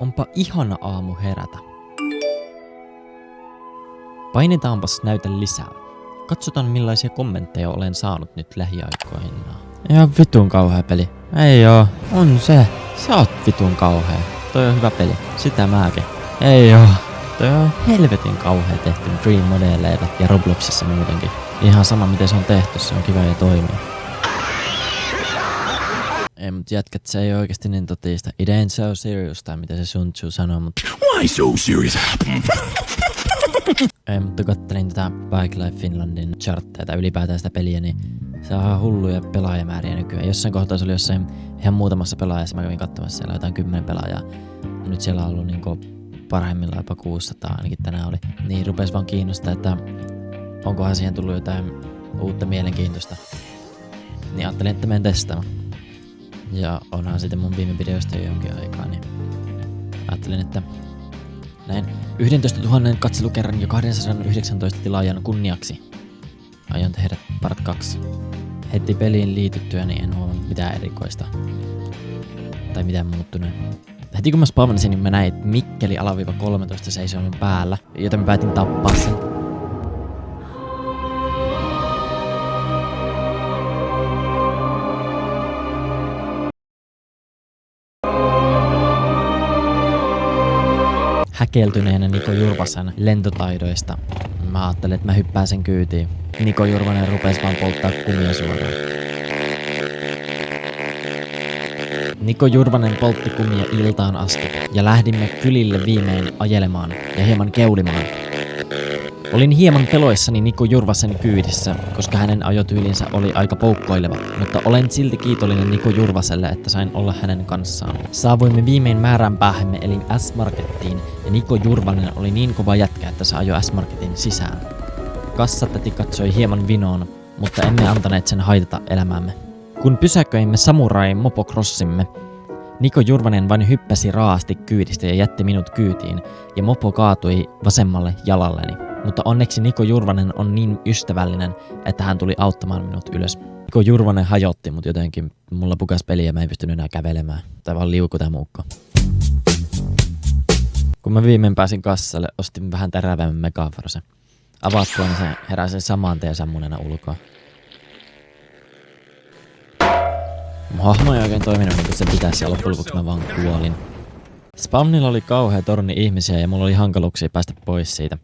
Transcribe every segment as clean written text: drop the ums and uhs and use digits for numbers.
Onpa ihana aamu herätä. Painetaanpas näytä lisää. Katsotaan millaisia kommentteja olen saanut nyt lähiaikoina. Ihan vitun kauhea peli. Ei oo. On se. Sä oot vitun kauhea. Toi on hyvä peli. Sitä mäkin. Ei oo. Toi on helvetin kauhea tehty Dream Modeleilla ja Robloxissa muutenkin. Ihan sama miten se on tehty, se on kiva ja toimii. Ei mut jätkät, se ei oikeesti niin totista. It ain't so serious, tai mitä se Sun Tzu sanoo, mut... Why so serious? Ei, mutta kattelin tätä Bike Life Finlandin chartteja tai ylipäätään sitä peliä, niin se on hulluja pelaajamääriä nykyään. Jossain kohtaa se oli jossain ihan muutamassa pelaajassa, mä kävin katsomassa siellä jotain 10 pelaajaa. Ja nyt siellä on ollut niinku parhaimmillaan jopa 600, ainakin tänään oli. Niin rupes vaan kiinnostaa, että onkohan siihen tullut jotain uutta mielenkiintoista. Niin ajattelin, että menen testaamaan. Ja onhan sitten mun viime videoista jo jonkin aikaa, niin ajattelin, että näin 11 000 katselukerran ja 219 tilaajan kunniaksi aion tehdä part 2. Heti peliin liityttyä niin en huomannut mitään erikoista. Tai mitään muuttuneen. Heti kun mä spavnasin, niin mä näin, että Mikkeli-13 seisoo mun päällä, joten mä päätin tappaa sen. Häkeltyneenä Niko Jurvasen lentotaidoista mä ajattelin, että mä hyppään sen kyytiin. Niko Jurvanen rupesi vaan polttaa kumia suoraan. Niko Jurvanen poltti kumia iltaan asti ja lähdimme kylille viimein ajelemaan ja hieman keulimaan. Olin hieman peloissani Niko Jurvasen kyydissä, koska hänen ajotyylinsä oli aika poukkoileva, mutta olen silti kiitollinen Niko Jurvaselle, että sain olla hänen kanssaan. Saavuimme viimein määränpäähämme eli S-Markettiin, ja Niko Jurvanen oli niin kova jätkä, että se ajoi S-Marketin sisään. Kassatäti katsoi hieman vinoon, mutta emme antaneet sen haitata elämäämme. Kun pysäköimme Samurai Mopocrossimme, Niko Jurvanen vain hyppäsi raasti kyydistä ja jätti minut kyytiin, ja mopo kaatui vasemmalle jalalleni. Mutta onneksi Niko Jurvanen on niin ystävällinen, että hän tuli auttamaan minut ylös. Niko Jurvanen hajotti mut jotenkin. Mulla pukas peli ja mä en pystynyt enää kävelemään. Tai vaan liuku tää muukko. Kun mä viimein pääsin kassalle, ostin vähän terävämmän Megaforce. Avattuaan se heräsi saman tien sammunena ulkoa. Mun hahmo ei oikein toiminut niin kuin se pitäisi ja loppujen lopuksi mä vaan kuolin. Spawnilla oli kauhea torni ihmisiä ja mulla oli hankaluuksia päästä pois siitä.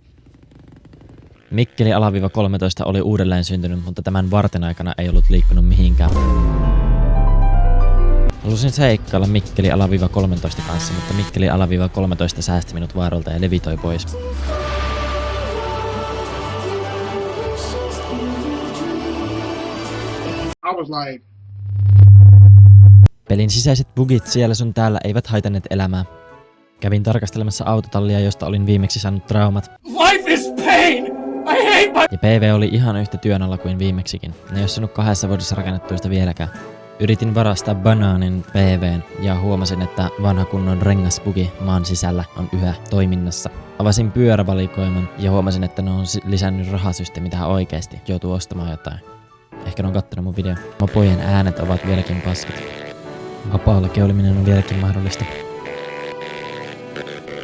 Mikkeli-13 oli uudelleen syntynyt, mutta tämän varten aikana ei ollut liikkunut mihinkään. Halusin seikkailla Mikkeli-13 kanssa, mutta Mikkeli-13 säästi minut vaaralta ja levitoi pois. I was like... Pelin sisäiset bugit siellä sun täällä eivät haitanneet elämää. Kävin tarkastelemassa autotallia, josta olin viimeksi saanut traumat. Life is pain! I hate my... Ja PV oli ihan yhtä työn alla kuin viimeksikin. Ne ei ole saanut 2 vuodessa rakennettua sitä vieläkään. Yritin varastaa banaanin PV:n ja huomasin, että vanha kunnon rengasbugi maan sisällä on yhä toiminnassa. Avasin pyörävalikoiman ja huomasin, että ne on lisännyt rahasysteemi tähän oikeesti. Joutuu ostamaan jotain. Ehkä ne on kattonut mun video. Mopojen äänet ovat vieläkin paskat. Vapaalla keuliminen on vieläkin mahdollista.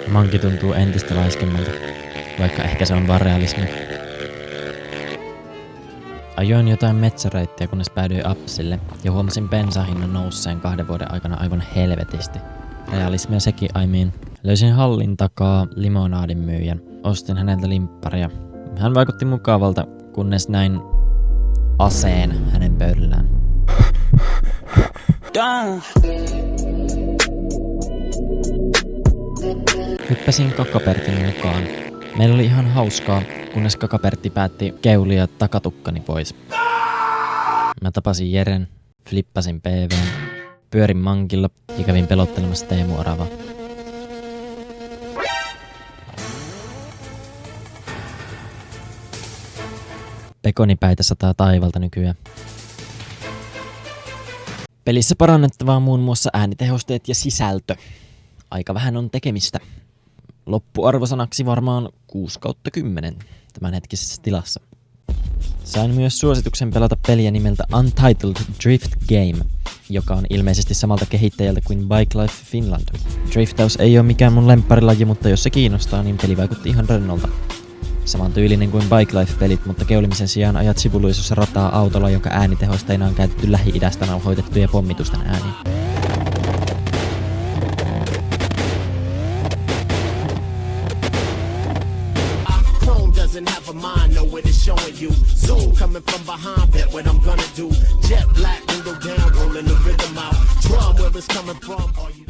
Manki tuntuu entistä laiskemmalta, vaikka ehkä se on vaan realismi. Ajoin jotain metsäreittiä, kunnes päädyin Appsille ja huomasin bensahinnan nousseen 2 vuoden aikana aivan helvetisti. Realismia sekin, I mean. Löysin hallin takaa limonaadin myyjän. Ostin häneltä limpparia. Hän vaikutti mukavalta, kunnes näin aseen hänen pöydällään. Hyppäsin Kakapertin mukaan. Meillä oli ihan hauskaa, kunnes Kakapertti päätti keulia takatukkani pois. Mä tapasin Jeren, flippasin PV:n, pyörin mankilla ja kävin pelottelemassa Teemu Oravaa. Pekonipäitä sataa taivalta nykyään. Pelissä parannettavaa muun muassa äänitehosteet ja sisältö. Aika vähän on tekemistä. Loppuarvosanaksi varmaan 6/10 tämänhetkisessä tilassa. Sain myös suosituksen pelata peliä nimeltä Untitled Drift Game, joka on ilmeisesti samalta kehittäjältä kuin Bike Life Finland. Driftaus ei ole mikään mun lempparilaji, mutta jos se kiinnostaa, niin peli vaikutti ihan rennolta. Saman tyylinen kuin Bike Life-pelit, mutta keulimisen sijaan ajat sivuluisussa rataa autolla, jonka äänitehosteina on käytetty Lähi-idästä nauhoitettuja pommitusten ääniä. Doesn't have a mind, know what it's showing you. Zoom coming from behind, bet what I'm gonna do. Jet black, window down, rolling the rhythm out. Drum where it's coming from.